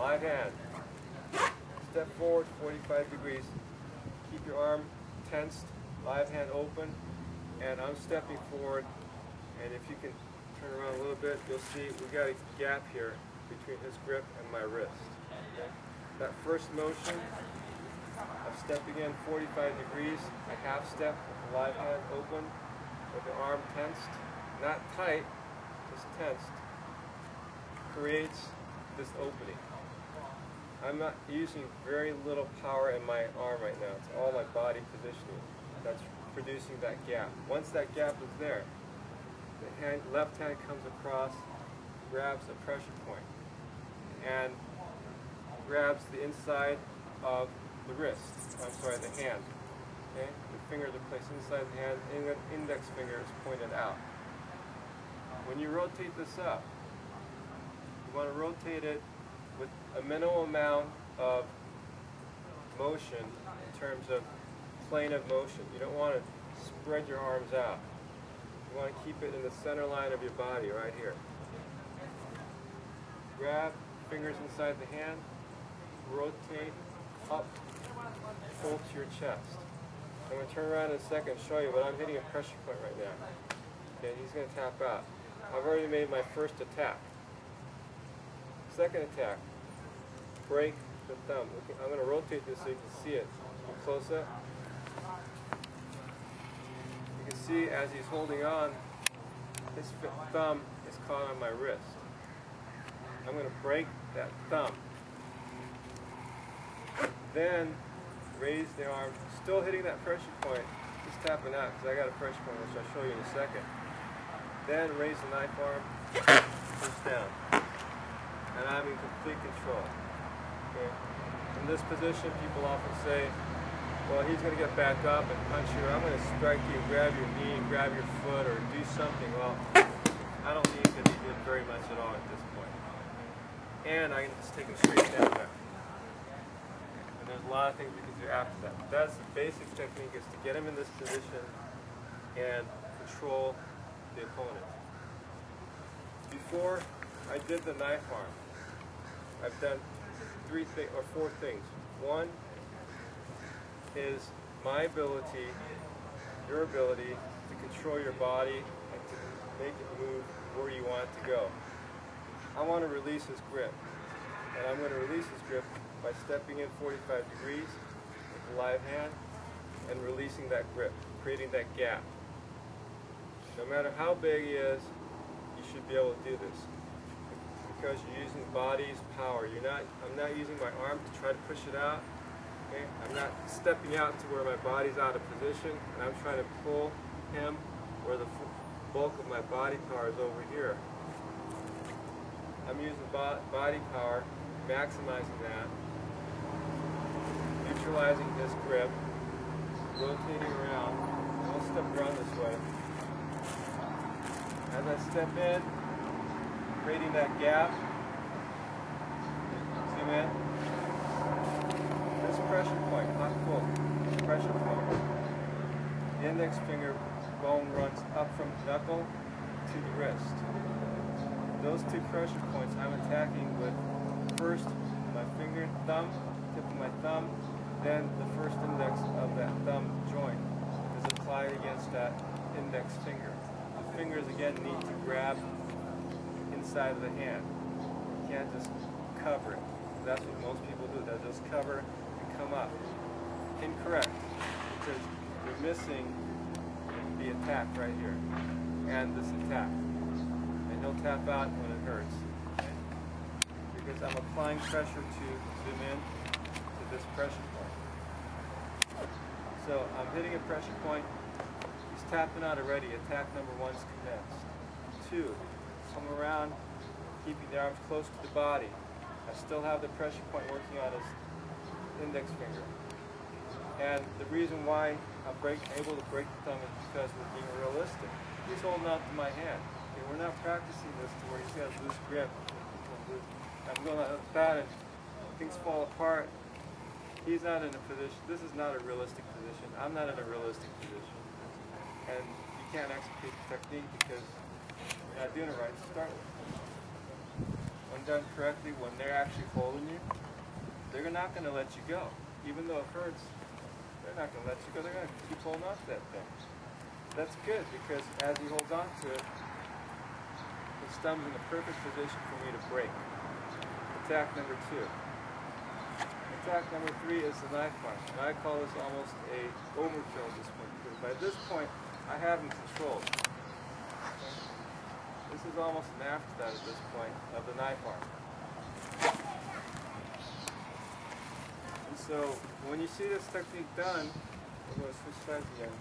live hand. Step forward 45 degrees. Keep your arm tensed, live hand open, and I'm stepping forward. And if you can turn around a little bit, you'll see we got a gap here between his grip and my wrist. Okay? That first motion of stepping in 45 degrees, a half step with the live hand open, with the arm tensed, not tight, just tensed, creates this opening. I'm not using very little power in my arm right now. It's all my body positioning that's producing that gap. Once that gap is there, the left hand comes across, grabs the pressure point, and grabs the inside of the wrist. I'm sorry, the hand. Okay? The fingers are placed inside the hand, and the index finger is pointed out. When you rotate this up, you want to rotate it with a minimal amount of motion in terms of plane of motion. You don't want to spread your arms out. You want to keep it in the center line of your body right here. Grab fingers inside the hand, rotate up, pull to your chest. I'm going to turn around in a second and show you, but I'm hitting a pressure point right now. Okay, he's going to tap out. I've already made my first attack. Second attack, break the thumb. I'm going to rotate this so you can see it. Close up. You can see as he's holding on, his thumb is caught on my wrist. I'm going to break that thumb. Then raise the arm, still hitting that pressure point, just tapping out because I got a pressure point which I'll show you in a second. Then raise the knife arm, push down. And I'm in complete control. Okay? In this position, people often say, well, he's going to get back up and punch you, or I'm going to strike you, grab your knee, grab your foot, or do something. Well, I don't think that he did very much at all at this point. And I can just take him straight down there. And there's a lot of things we can do after that. But that's the basic technique, is to get him in this position and control the opponent. Before I did the knife arm, I've done four things. One is my ability, your ability to control your body and to make it move where you want it to go. I want to release his grip, and I'm going to release his grip by stepping in 45 degrees with the live hand and releasing that grip, creating that gap. No matter how big he is, you should be able to do this, because you're using body's power. I'm not using my arm to try to push it out. Okay? I'm not stepping out to where my body's out of position, and I'm trying to pull him where the bulk of my body power is over here. I'm using body power, maximizing that, neutralizing his grip, rotating around. I'll step around this way. As I step in, creating that gap, zoom in. This pressure point, not full, pressure point. The index finger bone runs up from the knuckle to the wrist. Those two pressure points I'm attacking with first my finger, thumb, tip of my thumb, then the first index of that thumb joint is applied against that index finger. The fingers again need to grab inside of the hand. You can't just cover it. That's what most people do. They'll just cover and come up. Incorrect, because you're missing the attack right here and this attack. And he'll tap out when it hurts. Okay? Because I'm applying pressure to zoom in to this pressure point. So I'm hitting a pressure point. He's tapping out already. Attack number one is commenced. 2, come around, keeping the arms close to the body. I still have the pressure point working on his index finger. And the reason why I'm able to break the thumb is because we're being realistic. He's holding out to my hand. Okay, we're not practicing this to where he's got a loose grip. I'm going like that and things fall apart. He's not in a position, this is not a realistic position. I'm not in a realistic position. And you can't execute the technique because you're not doing it right to start with. when done correctly, when they're actually holding you, they're not going to let you go. Even though it hurts, they're not going to let you go. They're going to keep holding on to that thing. That's good, because as he holds on to it, his thumb's in the perfect position for me to break. Attack number 2. Attack number 3 is the knife arm. And I call this almost a overkill at this point, because by this point, I have him controlled. Okay? This is almost an afterthought at this point of the knife arm. And so, when you see this technique done, we're going to switch sides again.